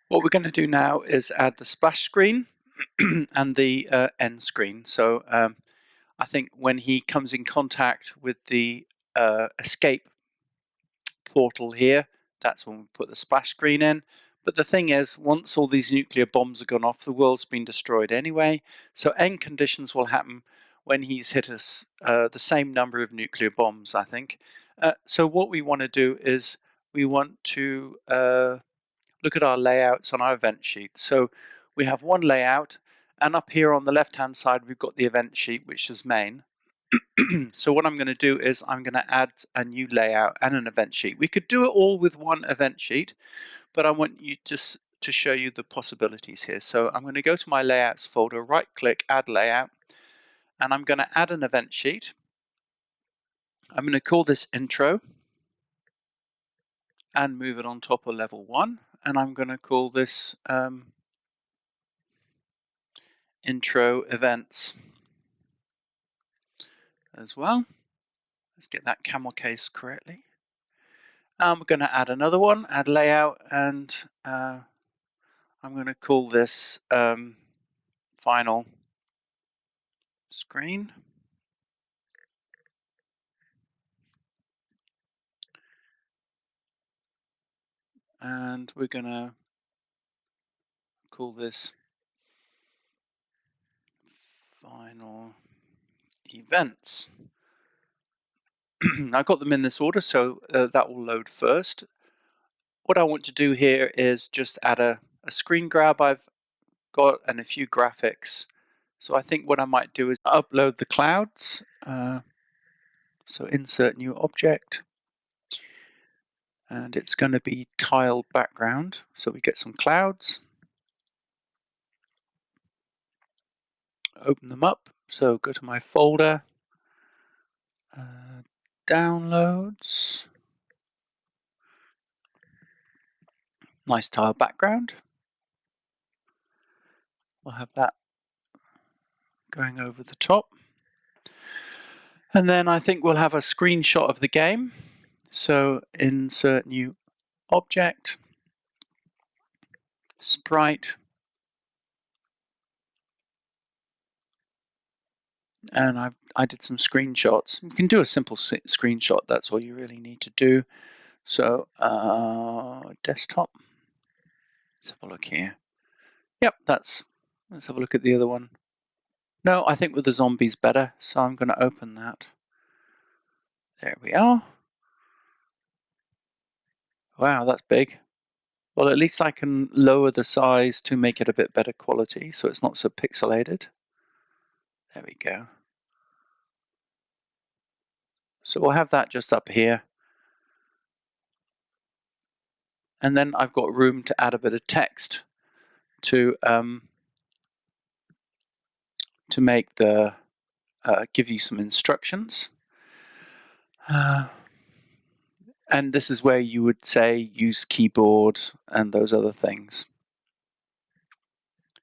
What we're going to do now is add the splash screen and the end screen. So I think when he comes in contact with the escape portal here, that's when we put the splash screen in. But the thing is, once all these nuclear bombs have gone off, the world's been destroyed anyway. So end conditions will happen when he's hit us the same number of nuclear bombs, I think. So what we want to do is we want to look at our layouts on our event sheet. So we have one layout, and up here on the left-hand side, we've got the event sheet, which is main. So what I'm going to do is I'm going to add a new layout and an event sheet. We could do it all with one event sheet, but I want you just to show you the possibilities here. So I'm going to go to my layouts folder, right click, add layout, and I'm going to add an event sheet. I'm going to call this intro and move it on top of level 1. And I'm going to call this intro events as well. Let's get that camel case correctly. We're going to add another one, add layout, and I'm going to call this final screen. And we're going to call this final events. I've got them in this order, so that will load first. What I want to do here is just add a screen grab I've got and a few graphics. So I think what I might do is upload the clouds. So insert new object. And it's going to be tiled background. So we get some clouds. Open them up. So go to my folder, downloads, nice tile background. We'll have that going over the top. And then I think we'll have a screenshot of the game. So insert new object, sprite, and I did some screenshots. You can do a simple screenshot, that's all you really need to do. So desktop, let's have a look here. Yep, let's have a look at the other one. No, I think with the zombies better, so I'm going to open that. There we are. Wow, that's big. Well, at least I can lower the size to make it a bit better quality, so it's not so pixelated. There we go. So we'll have that just up here. And then I've got room to add a bit of text to make the give you some instructions. And this is where you would say use keyboard and those other things.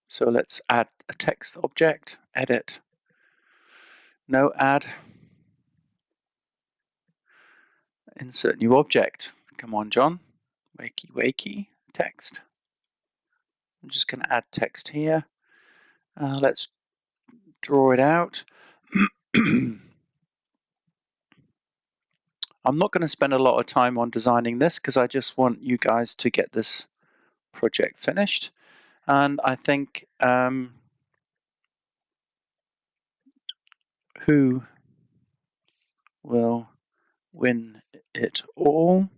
So let's add a text object, edit, no add, insert new object. Come on, John, wakey, wakey, text. I'm just going to add text here. Let's draw it out. I'm not going to spend a lot of time on designing this because I just want you guys to get this project finished. And I think who will win it all?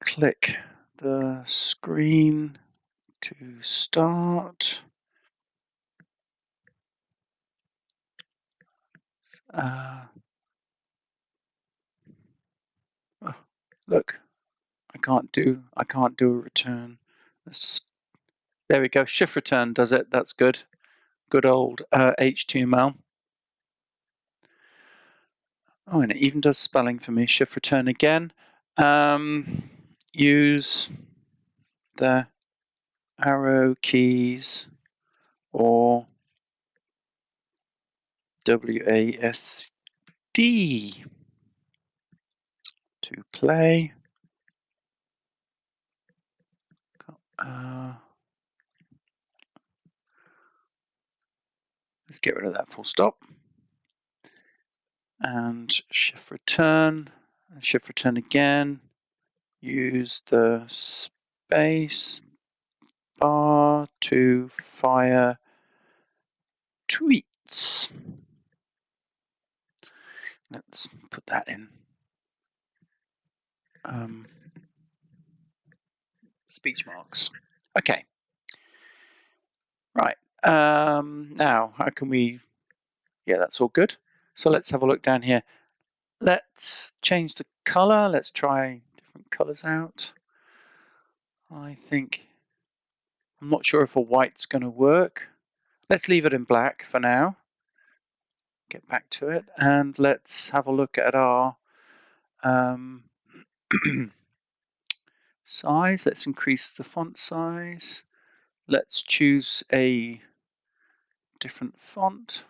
Click the screen to start. Oh, look, I can't do a return. There we go. Shift return does it. That's good. Good old HTML. Oh, and it even does spelling for me. Shift return again. Use the arrow keys or WASD to play. Let's get rid of that full stop. And shift return, and shift return again. Use the space bar to fire tweets. Let's put that in. Speech marks. Okay. Right. Now, how can we? Yeah, that's all good. So let's have a look down here. Let's change the color. Let's try different colors out. I'm not sure if a white's going to work. Let's leave it in black for now. Get back to it, and let's have a look at our size. Let's increase the font size. Let's choose a different font.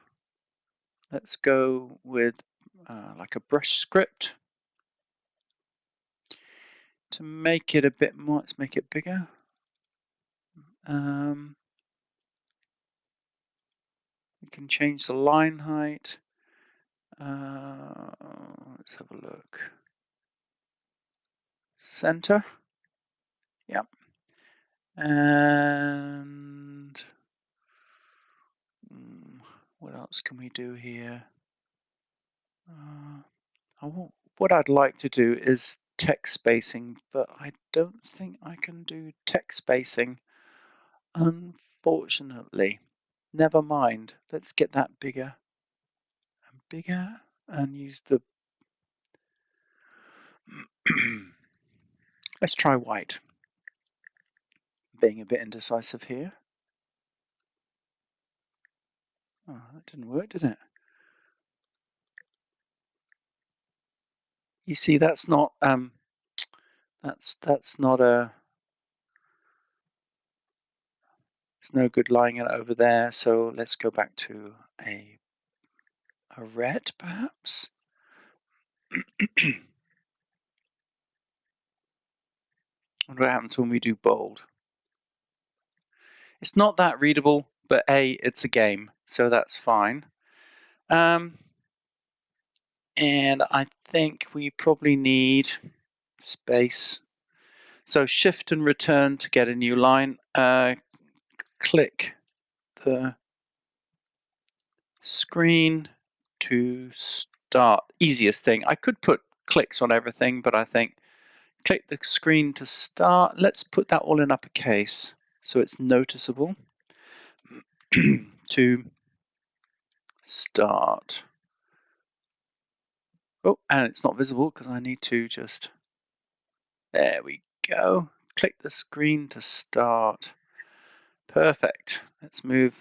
Let's go with like a brush script. To make it a bit more, let's make it bigger. We can change the line height. Let's have a look. Center. Yep. And what else can we do here? What I'd like to do is text spacing, but I don't think I can do text spacing, unfortunately. Never mind. Let's get that bigger and bigger and use the let's try white. Being a bit indecisive here. Oh, that didn't work, did it? You see, that's not that's not a. It's no good lying it over there. So let's go back to a red, perhaps. What happens when we do bold? It's not that readable, but it's a game, so that's fine. And I think we probably need space. So shift and return to get a new line. Click the screen to start. Easiest thing. I could put clicks on everything, but I think click the screen to start. Let's put that all in uppercase so it's noticeable. To start. Oh, and it's not visible because I need to just, there we go. Click the screen to start. Perfect. Let's move.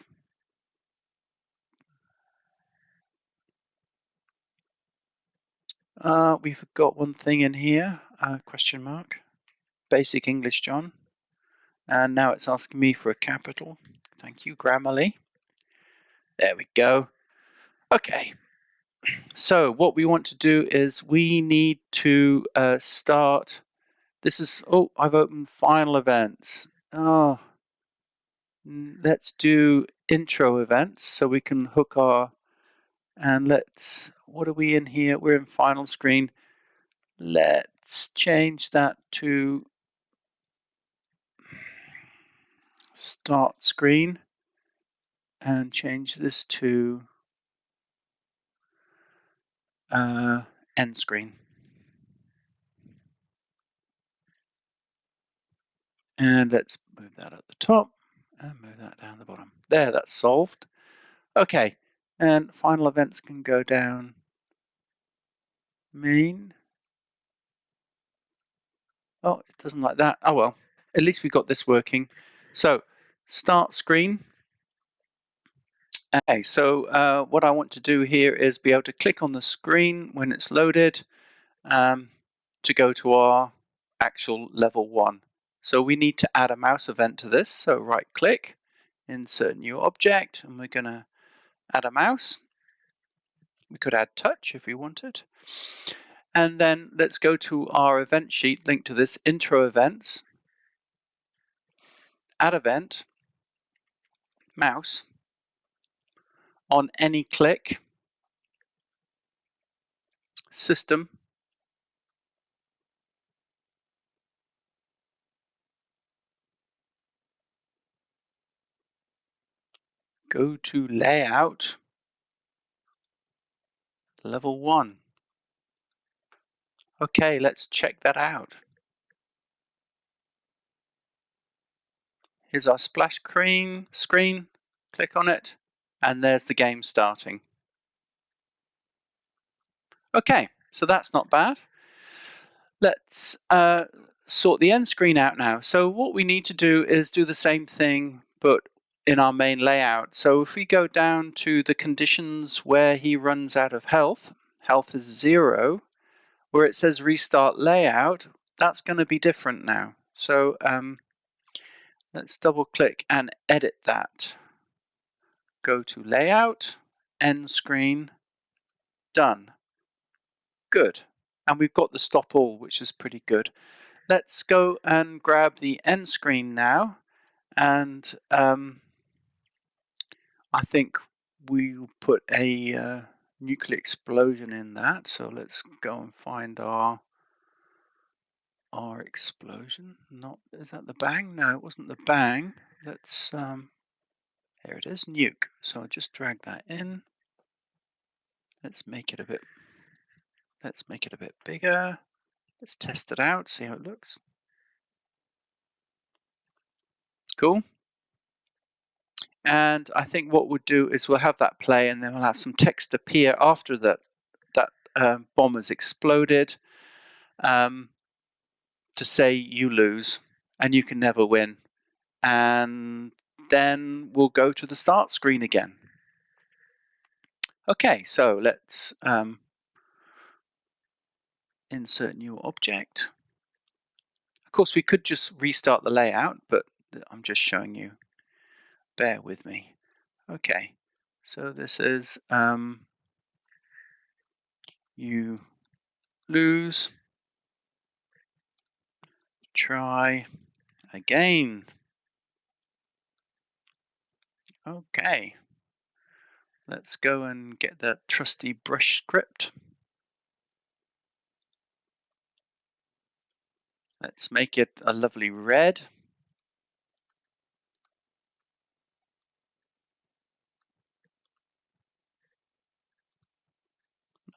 We forgot one thing in here, question mark. Basic English, John. And now it's asking me for a capital. Thank you, Grammarly. There we go. Okay. So what we want to do is we need to start. This is, oh, I've opened final events. Oh, let's do intro events so we can hook our, and let's, what are we in here? We're in final screen. Let's change that to start screen and change this to end screen. And let's move that at the top and move that down the bottom. There, that's solved. Okay, and final events can go down main. Oh, it doesn't like that. Oh well, at least we got this working. So start screen. Okay, so what I want to do here is be able to click on the screen when it's loaded to go to our actual level 1. So we need to add a mouse event to this. So right click, insert new object, and we're going to add a mouse. We could add touch if we wanted. And then let's go to our event sheet linked to this, intro events, add event, mouse, on any click, system, go to layout, level 1. Okay, let's check that out. Here's our splash screen, click on it, and there's the game starting. Okay, so that's not bad. Let's sort the end screen out now. So what we need to do is do the same thing, but in our main layout. So if we go down to the conditions where he runs out of health, health is 0, where it says restart layout, that's going to be different now. So let's double click and edit that. Go to layout, end screen, done. Good. And we've got the stop all, which is pretty good. Let's go and grab the end screen now. And I think we'll put a nuclear explosion in that. So let's go and find our explosion. Is that the bang? No, it wasn't the bang. Let's here it is, nuke. So I'll just drag that in. Let's make it a bit bigger. Let's test it out, see how it looks. Cool. And I think what we'll do is we'll have that play, and then we'll have some text appear after that bomb has exploded to say you lose and you can never win. And then we'll go to the start screen again. Okay, so let's insert new object. Of course, we could just restart the layout, but I'm just showing you. Bear with me. Okay, so this is you lose, try again. Okay, let's go and get that trusty brush script. Let's make it a lovely red.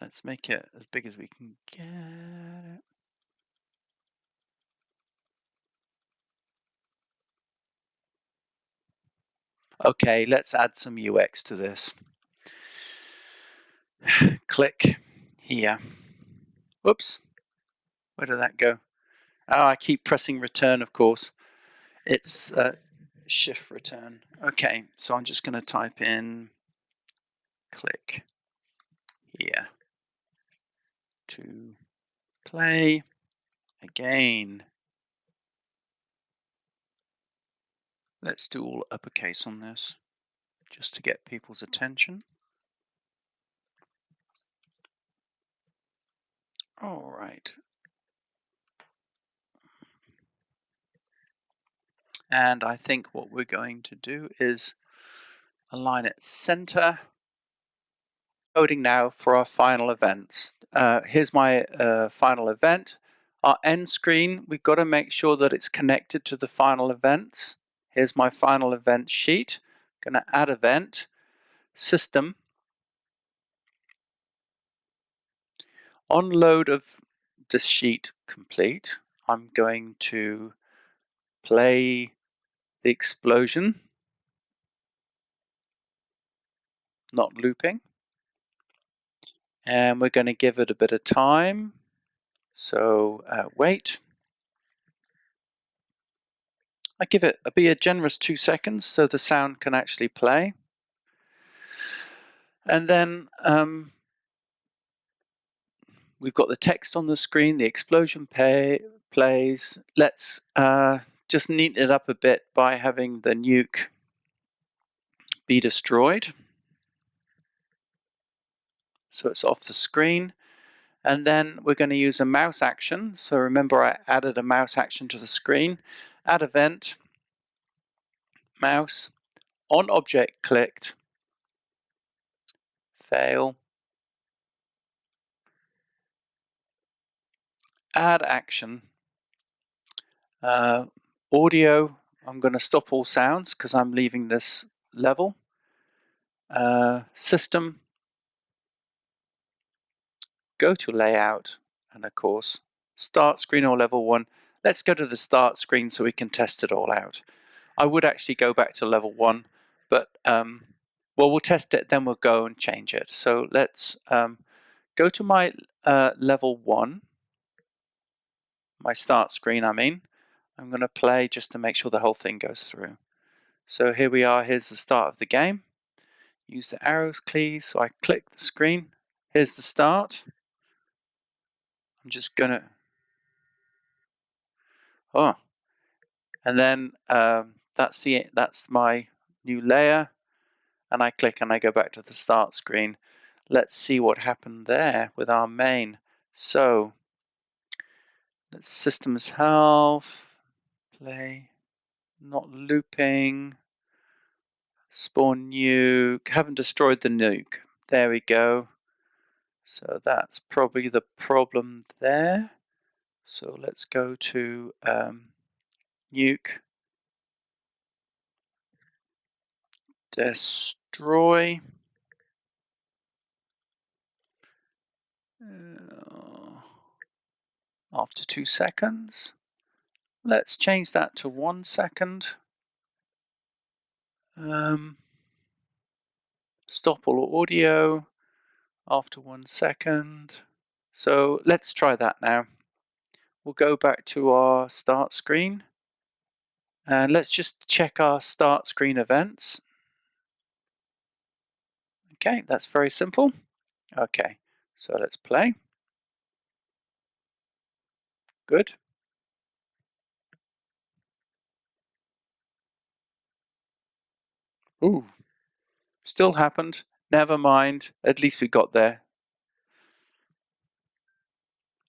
Let's make it as big as we can get it. Okay, let's add some UX to this. Click here. Whoops, where did that go? Oh, I keep pressing return, of course. It's shift return. Okay, so I'm just going to type in click here to play again. Let's do all uppercase on this just to get people's attention. All right. And I think what we're going to do is align it center. Coding now for our final events. Here's my final event. Our end screen, we've got to make sure that it's connected to the final events. Here's my final event sheet. I'm going to add event, system. On load of this sheet complete, I'm going to play the explosion, not looping. And we're going to give it a bit of time. So wait. I give it a generous 2 seconds so the sound can actually play. And then we've got the text on the screen, the explosion plays. Let's just neaten it up a bit by having the nuke be destroyed. So it's off the screen. And then we're going to use a mouse action. So remember, I added a mouse action to the screen. Add event, mouse, on object clicked, fail, add action, audio. I'm going to stop all sounds because I'm leaving this level. System, go to layout, and of course, start screen or level 1. Let's go to the start screen so we can test it all out. I would actually go back to level 1, but well, we'll test it, then we'll go and change it. So let's go to my level 1, my start screen, I mean. I'm going to play just to make sure the whole thing goes through. So here we are, here's the start of the game. Use the arrows keys, so I click the screen. Here's the start. I'm just gonna, and then that's my new layer, and I click and I go back to the start screen. Let's see what happened there with our main. So let's systems health, play, not looping, spawn nuke, haven't destroyed the nuke. There we go. So that's probably the problem there. So let's go to nuke, destroy. After 2 seconds. Let's change that to 1 second. Stop all audio after 1 second. So let's try that now. We'll go back to our start screen and let's just check our start screen events. Okay, that's very simple. Okay, so let's play. Good. Ooh, still happened. Never mind, at least we got there.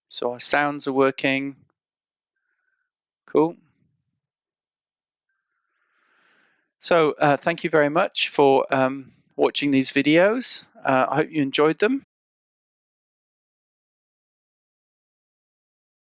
So our sounds are working. Cool. So thank you very much for watching these videos. I hope you enjoyed them.